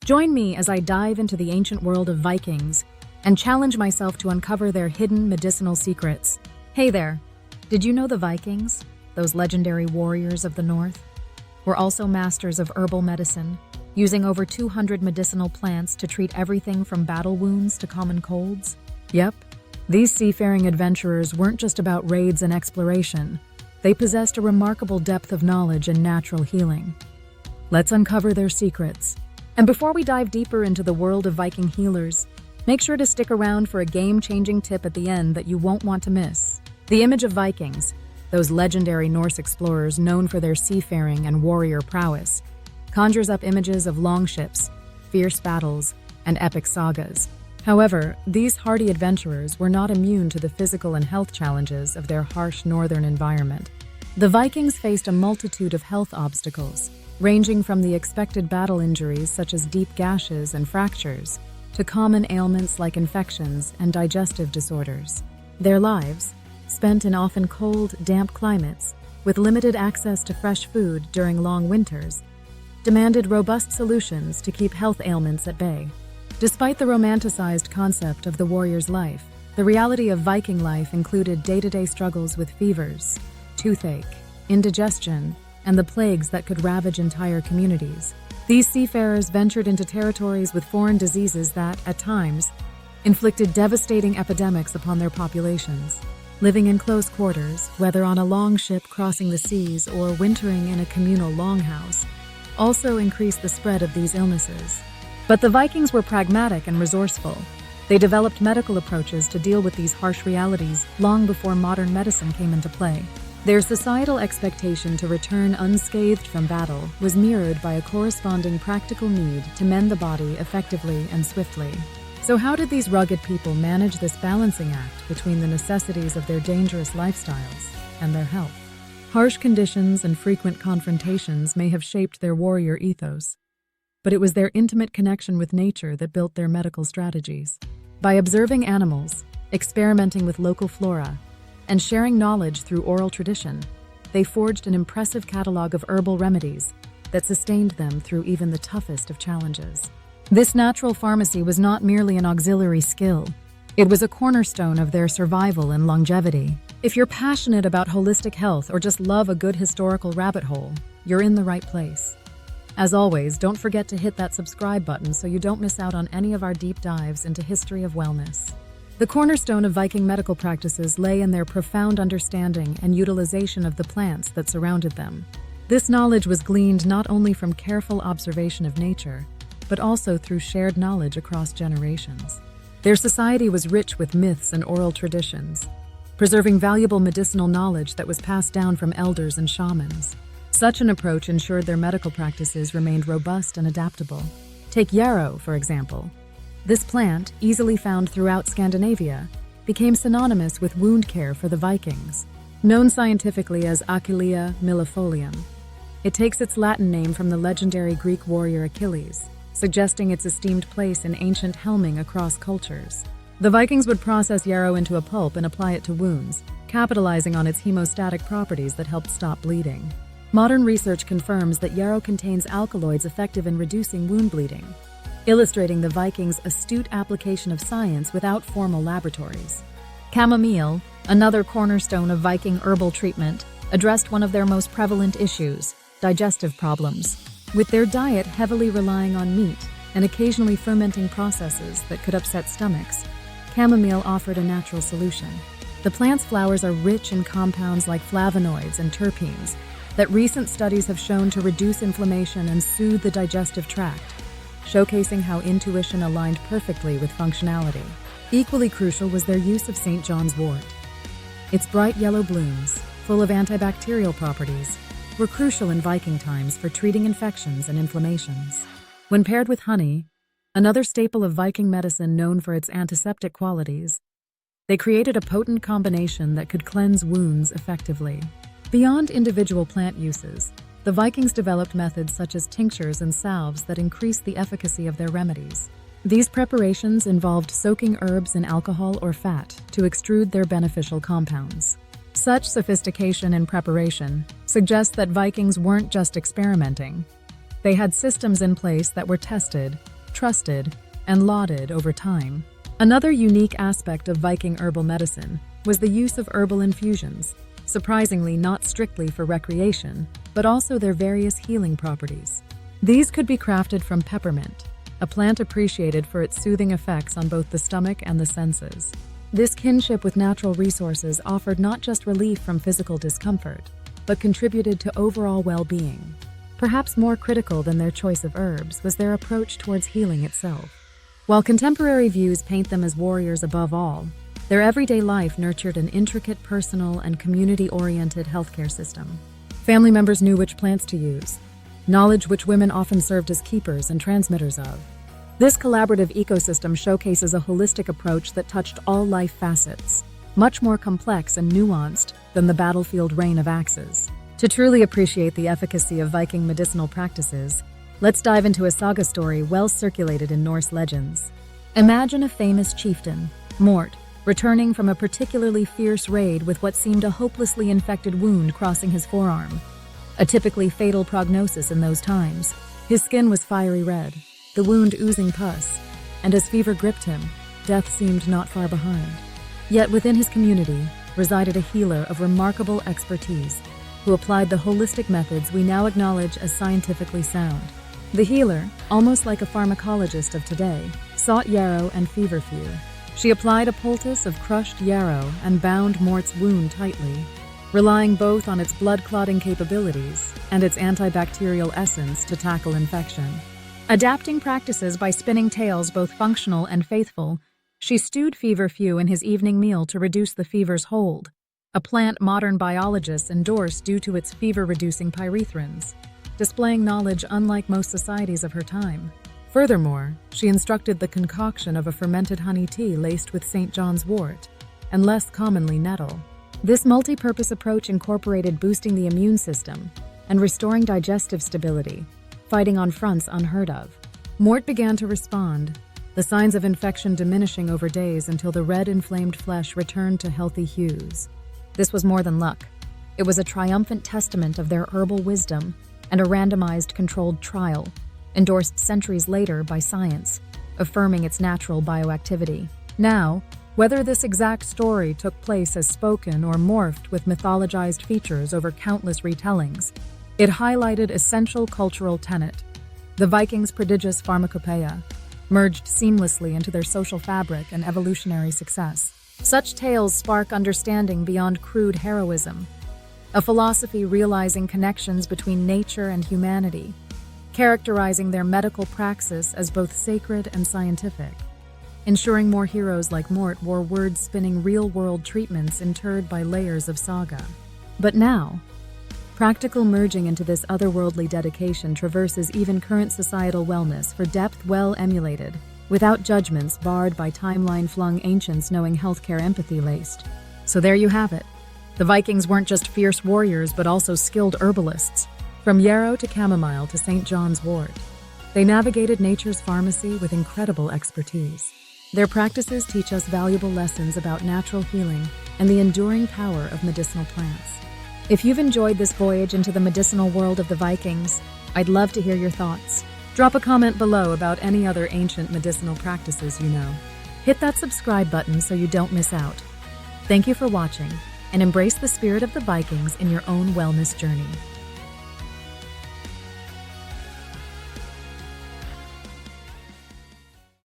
Join me as I dive into the ancient world of Vikings and challenge myself to uncover their hidden medicinal secrets. Hey there! Did you know the Vikings, those legendary warriors of the North, were also masters of herbal medicine, using over 200 medicinal plants to treat everything from battle wounds to common colds? Yep, these seafaring adventurers weren't just about raids and exploration. They possessed a remarkable depth of knowledge and natural healing. Let's uncover their secrets. And before we dive deeper into the world of Viking healers, make sure to stick around for a game-changing tip at the end that you won't want to miss. The image of Vikings, those legendary Norse explorers known for their seafaring and warrior prowess, conjures up images of longships, fierce battles, and epic sagas. However, these hardy adventurers were not immune to the physical and health challenges of their harsh northern environment. The Vikings faced a multitude of health obstacles, ranging from the expected battle injuries such as deep gashes and fractures, to common ailments like infections and digestive disorders. Their lives, spent in often cold, damp climates, with limited access to fresh food during long winters, demanded robust solutions to keep health ailments at bay. Despite the romanticized concept of the warrior's life, the reality of Viking life included day-to-day struggles with fevers, toothache, indigestion, and the plagues that could ravage entire communities. These seafarers ventured into territories with foreign diseases that, at times, inflicted devastating epidemics upon their populations. Living in close quarters, whether on a long ship crossing the seas or wintering in a communal longhouse, also increased the spread of these illnesses. But the Vikings were pragmatic and resourceful. They developed medical approaches to deal with these harsh realities long before modern medicine came into play. Their societal expectation to return unscathed from battle was mirrored by a corresponding practical need to mend the body effectively and swiftly. So how did these rugged people manage this balancing act between the necessities of their dangerous lifestyles and their health? Harsh conditions and frequent confrontations may have shaped their warrior ethos, but it was their intimate connection with nature that built their medical strategies. By observing animals, experimenting with local flora, and sharing knowledge through oral tradition, they forged an impressive catalog of herbal remedies that sustained them through even the toughest of challenges. This natural pharmacy was not merely an auxiliary skill. It was a cornerstone of their survival and longevity. If you're passionate about holistic health or just love a good historical rabbit hole, you're in the right place. As always, don't forget to hit that subscribe button so you don't miss out on any of our deep dives into history of wellness. The cornerstone of Viking medical practices lay in their profound understanding and utilization of the plants that surrounded them. This knowledge was gleaned not only from careful observation of nature, but also through shared knowledge across generations. Their society was rich with myths and oral traditions, preserving valuable medicinal knowledge that was passed down from elders and shamans. Such an approach ensured their medical practices remained robust and adaptable. Take yarrow, for example. This plant, easily found throughout Scandinavia, became synonymous with wound care for the Vikings. Known scientifically as Achillea millefolium, it takes its Latin name from the legendary Greek warrior Achilles, suggesting its esteemed place in ancient helming across cultures. The Vikings would process yarrow into a pulp and apply it to wounds, capitalizing on its hemostatic properties that helped stop bleeding. Modern research confirms that yarrow contains alkaloids effective in reducing wound bleeding, illustrating the Vikings' astute application of science without formal laboratories. Chamomile, another cornerstone of Viking herbal treatment, addressed one of their most prevalent issues, digestive problems. With their diet heavily relying on meat and occasionally fermenting processes that could upset stomachs, chamomile offered a natural solution. The plant's flowers are rich in compounds like flavonoids and terpenes that recent studies have shown to reduce inflammation and soothe the digestive tract, showcasing how intuition aligned perfectly with functionality. Equally crucial was their use of St. John's wort. Its bright yellow blooms, full of antibacterial properties, were crucial in Viking times for treating infections and inflammations. When paired with honey, another staple of Viking medicine known for its antiseptic qualities, they created a potent combination that could cleanse wounds effectively. Beyond individual plant uses, the Vikings developed methods such as tinctures and salves that increased the efficacy of their remedies. These preparations involved soaking herbs in alcohol or fat to extrude their beneficial compounds. Such sophistication in preparation suggests that Vikings weren't just experimenting. They had systems in place that were tested, trusted, and lauded over time. Another unique aspect of Viking herbal medicine was the use of herbal infusions, surprisingly not strictly for recreation, but also their various healing properties. These could be crafted from peppermint, a plant appreciated for its soothing effects on both the stomach and the senses. This kinship with natural resources offered not just relief from physical discomfort, but contributed to overall well-being. Perhaps more critical than their choice of herbs was their approach towards healing itself. While contemporary views paint them as warriors above all, their everyday life nurtured an intricate personal and community-oriented healthcare system. Family members knew which plants to use, knowledge which women often served as keepers and transmitters of. This collaborative ecosystem showcases a holistic approach that touched all life facets, much more complex and nuanced than the battlefield rain of axes. To truly appreciate the efficacy of Viking medicinal practices, let's dive into a saga story well circulated in Norse legends. Imagine a famous chieftain, Mort, returning from a particularly fierce raid with what seemed a hopelessly infected wound crossing his forearm. A typically fatal prognosis in those times. His skin was fiery red, the wound oozing pus, and as fever gripped him, death seemed not far behind. Yet within his community resided a healer of remarkable expertise, who applied the holistic methods we now acknowledge as scientifically sound. The healer, almost like a pharmacologist of today, sought yarrow and feverfew. She applied a poultice of crushed yarrow and bound Mort's wound tightly, relying both on its blood-clotting capabilities and its antibacterial essence to tackle infection. Adapting practices by spinning tales both functional and faithful, she stewed feverfew in his evening meal to reduce the fever's hold, a plant modern biologists endorse due to its fever-reducing pyrethrins, displaying knowledge unlike most societies of her time. Furthermore, she instructed the concoction of a fermented honey tea laced with St. John's wort, and less commonly nettle. This multi-purpose approach incorporated boosting the immune system and restoring digestive stability, fighting on fronts unheard of. Mort began to respond, the signs of infection diminishing over days until the red inflamed flesh returned to healthy hues. This was more than luck. It was a triumphant testament of their herbal wisdom and a randomized controlled trial, endorsed centuries later by science, affirming its natural bioactivity. Now, whether this exact story took place as spoken or morphed with mythologized features over countless retellings, it highlighted essential cultural tenet. The Vikings' prodigious pharmacopoeia merged seamlessly into their social fabric and evolutionary success. Such tales spark understanding beyond crude heroism, a philosophy realizing connections between nature and humanity, characterizing their medical praxis as both sacred and scientific, ensuring more heroes like Mort wore word-spinning real-world treatments interred by layers of saga. But now, practical merging into this otherworldly dedication traverses even current societal wellness for depth well emulated, without judgments barred by timeline-flung ancients knowing healthcare empathy-laced. So there you have it. The Vikings weren't just fierce warriors but also skilled herbalists, from yarrow to chamomile to St. John's wort. They navigated nature's pharmacy with incredible expertise. Their practices teach us valuable lessons about natural healing and the enduring power of medicinal plants. If you've enjoyed this voyage into the medicinal world of the Vikings, I'd love to hear your thoughts. Drop a comment below about any other ancient medicinal practices you know. Hit that subscribe button so you don't miss out. Thank you for watching, and embrace the spirit of the Vikings in your own wellness journey.